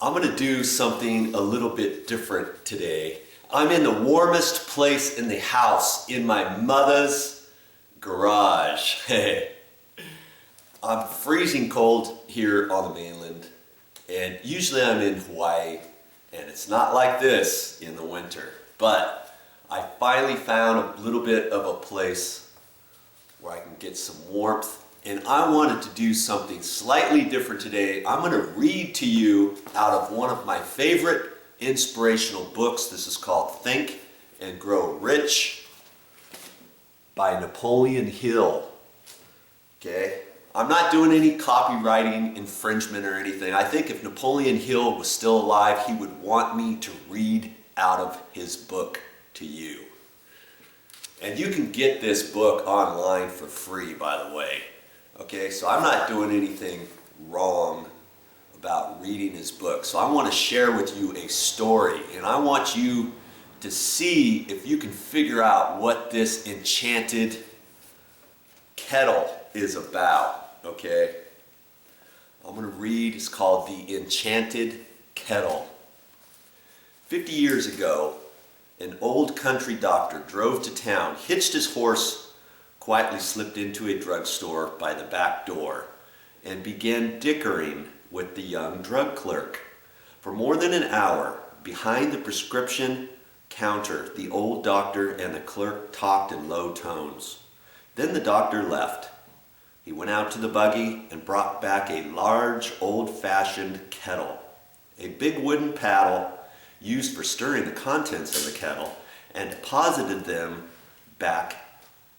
I'm going to do something a little bit different today. I'm in the warmest place in the house, in my mother's garage. Hey, I'm freezing cold here on the mainland, and usually I'm in Hawaii, and it's not like this in the winter. But I finally found a little bit of a place where I can get some warmth, and I wanted to do something slightly different today. I'm going to read to you out of one of my favorite inspirational books. This is called Think and Grow Rich by Napoleon Hill. Okay? I'm not doing any copywriting infringement or anything. I think if Napoleon Hill was still alive, he would want me to read out of his book to you. And you can get this book online for free, by the way. Okay, so I'm not doing anything wrong about reading his book. So I want to share with you a story, and I want you to see if you can figure out what this enchanted kettle is about. Okay, I'm going to read. It's called The Enchanted Kettle. 50 years ago, an old country doctor drove to town, hitched his horse, quietly slipped into a drugstore by the back door, and began dickering with the young drug clerk. For more than an hour, behind the prescription counter, the old doctor and the clerk talked in low tones. Then the doctor left. He went out to the buggy and brought back a large, old-fashioned kettle, a big wooden paddle used for stirring the contents of the kettle, and deposited them back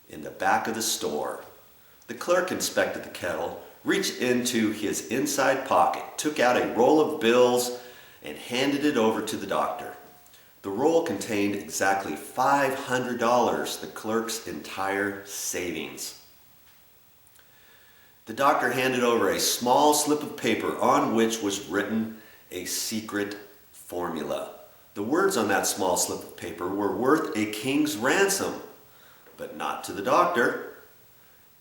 in the back of the store. The clerk inspected the kettle, reached into his inside pocket, took out a roll of bills, and handed it over to the doctor. The roll contained exactly $500, the clerk's entire savings. The doctor handed over a small slip of paper on which was written a secret formula. The words on that small slip of paper were worth a king's ransom, but not to the doctor.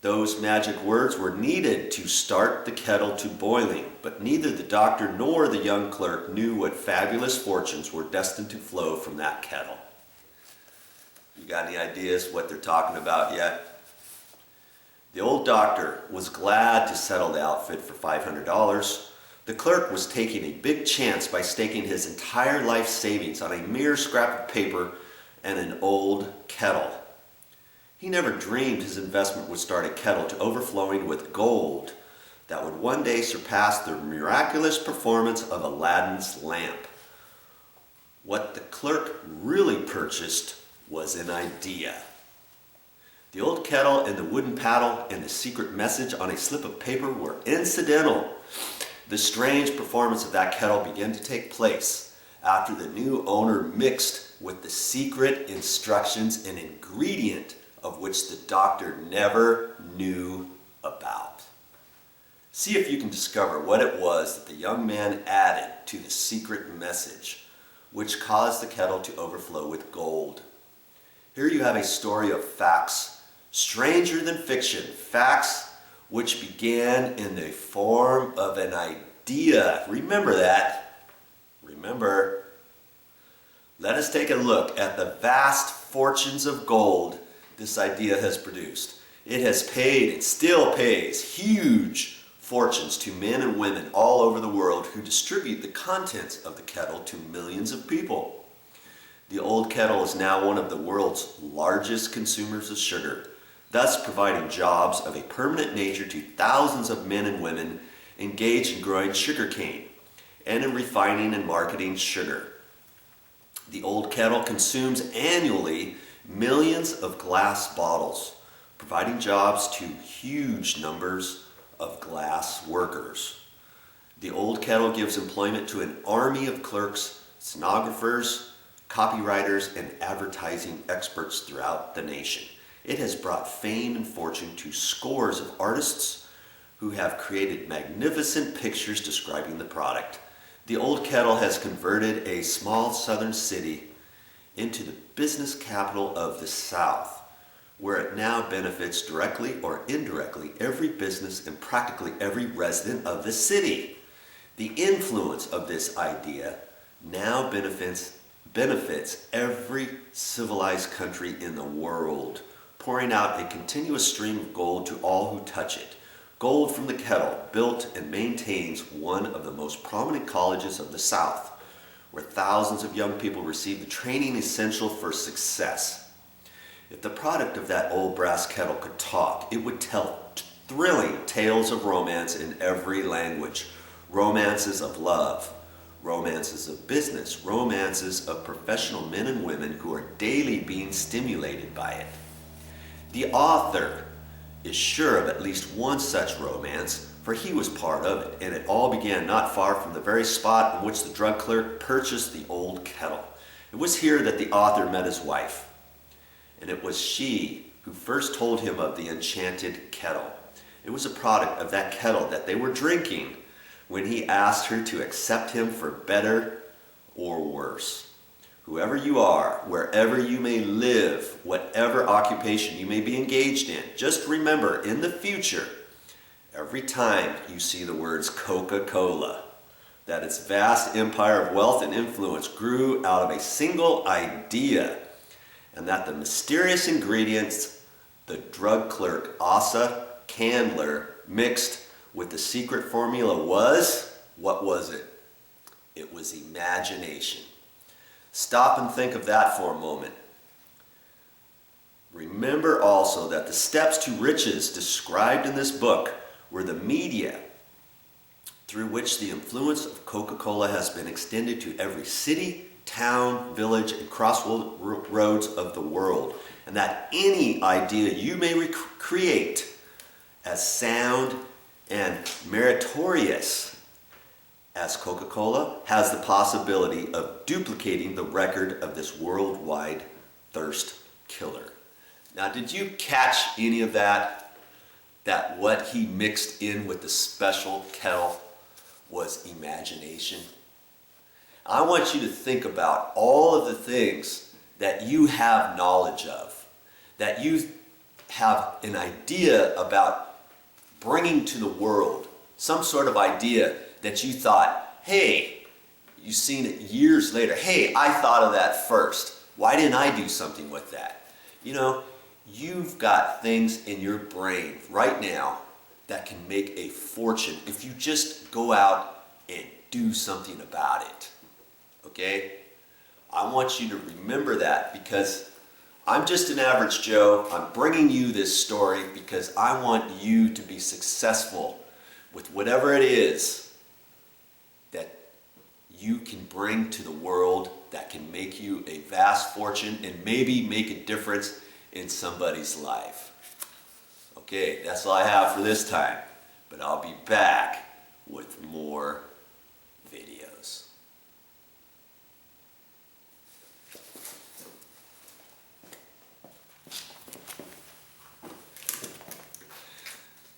Those magic words were needed to start the kettle to boiling, but neither the doctor nor the young clerk knew what fabulous fortunes were destined to flow from that kettle. You got any ideas what they're talking about yet? The old doctor was glad to settle the outfit for $500. The clerk was taking a big chance by staking his entire life savings on a mere scrap of paper and an old kettle. He never dreamed his investment would start a kettle to overflowing with gold that would one day surpass the miraculous performance of Aladdin's lamp. What the clerk really purchased was an idea. The old kettle and the wooden paddle and the secret message on a slip of paper were incidental. The strange performance of that kettle began to take place after the new owner mixed with the secret instructions an ingredient of which the doctor never knew about. See if you can discover what it was that the young man added to the secret message, which caused the kettle to overflow with gold. Here you have a story of facts, stranger than fiction, facts which began in the form of an idea. Remember that. Remember. Let us take a look at the vast fortunes of gold this idea has produced. It has paid and still pays huge fortunes to men and women all over the world who distribute the contents of the kettle to millions of people. The old kettle is now one of the world's largest consumers of sugar, thus providing jobs of a permanent nature to thousands of men and women engaged in growing sugarcane and in refining and marketing sugar. The old kettle consumes annually millions of glass bottles, providing jobs to huge numbers of glass workers. The old kettle gives employment to an army of clerks, stenographers, copywriters, and advertising experts throughout the nation. It has brought fame and fortune to scores of artists who have created magnificent pictures describing the product. The old kettle has converted a small southern city into the business capital of the South, where it now benefits directly or indirectly every business and practically every resident of the city. The influence of this idea now benefits every civilized country in the world, pouring out a continuous stream of gold to all who touch it. Gold from the kettle built and maintains one of the most prominent colleges of the South, where thousands of young people receive the training essential for success. If the product of that old brass kettle could talk, it would tell thrilling tales of romance in every language. Romances of love, romances of business, romances of professional men and women who are daily being stimulated by it. The author is sure of at least one such romance, for he was part of it, and it all began not far from the very spot in which the drug clerk purchased the old kettle. It was here that the author met his wife, and it was she who first told him of the enchanted kettle. It was a product of that kettle that they were drinking when he asked her to accept him for better or worse. Whoever you are, wherever you may live, whatever occupation you may be engaged in, just remember in the future, every time you see the words Coca-Cola, that its vast empire of wealth and influence grew out of a single idea, and that the mysterious ingredients the drug clerk Asa Candler mixed with the secret formula was, what was it? It was imagination. Stop and think of that for a moment. Remember also that the steps to riches described in this book were the media through which the influence of Coca-Cola has been extended to every city, town, village, and crossroads of the world, and that any idea you may create as sound and meritorious as Coca-Cola has the possibility of duplicating the record of this worldwide thirst killer. Now, did you catch any of that? That what he mixed in with the special kettle was imagination? I want you to think about all of the things that you have knowledge of, that you have an idea about bringing to the world, some sort of idea that you thought, hey, you've seen it years later, hey, I thought of that first. Why didn't I do something with that? You know, you've got things in your brain right now that can make a fortune if you just go out and do something about it. Okay? I want you to remember that, because I'm just an average Joe. I'm bringing you this story because I want you to be successful with whatever it is that you can bring to the world that can make you a vast fortune and maybe make a difference in somebody's life. Okay, that's all I have for this time, but I'll be back with more videos.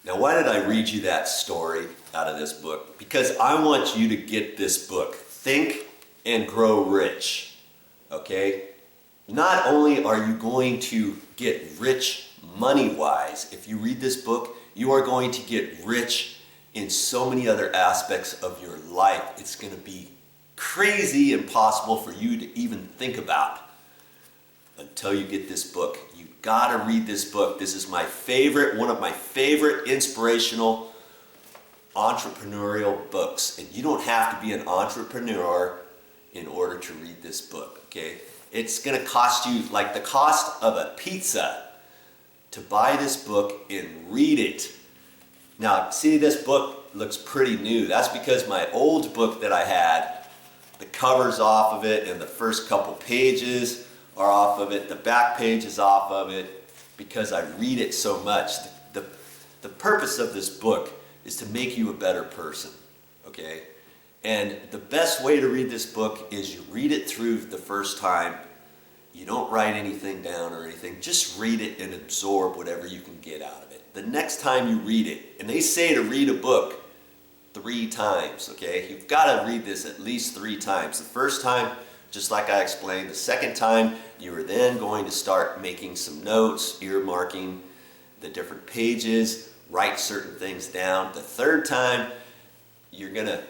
Now, why did I read you that story out of this book? Because I want you to get this book, Think and Grow Rich, okay? Not only are you going to get rich money-wise, if you read this book, you are going to get rich in so many other aspects of your life. It's going to be crazy impossible for you to even think about until you get this book. You gotta read this book. This is my favorite, one of my favorite inspirational entrepreneurial books. And you don't have to be an entrepreneur in order to read this book, okay? It's gonna cost you like the cost of a pizza to buy this book and read it. Now, see, this book looks pretty new. That's because my old book that I had, the cover's off of it and the first couple pages are off of it. The back page is off of it because I read it so much. The purpose of this book is to make you a better person, okay? And the best way to read this book is you read it through the first time. You don't write anything down or anything. Just read it and absorb whatever you can get out of it. The next time you read it, and they say to read a book 3 times, okay? You've got to read this at least 3 times. The first time, just like I explained. The second time, you are then going to start making some notes, earmarking the different pages, write certain things down. The third time, you're going to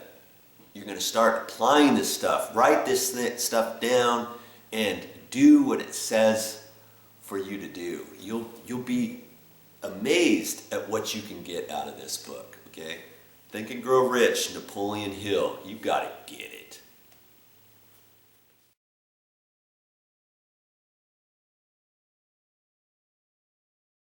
you're going to start applying this stuff. Write this stuff down and do what it says for you to do. You'll be amazed at what you can get out of this book, okay? Think and Grow Rich, Napoleon Hill. You got to get it.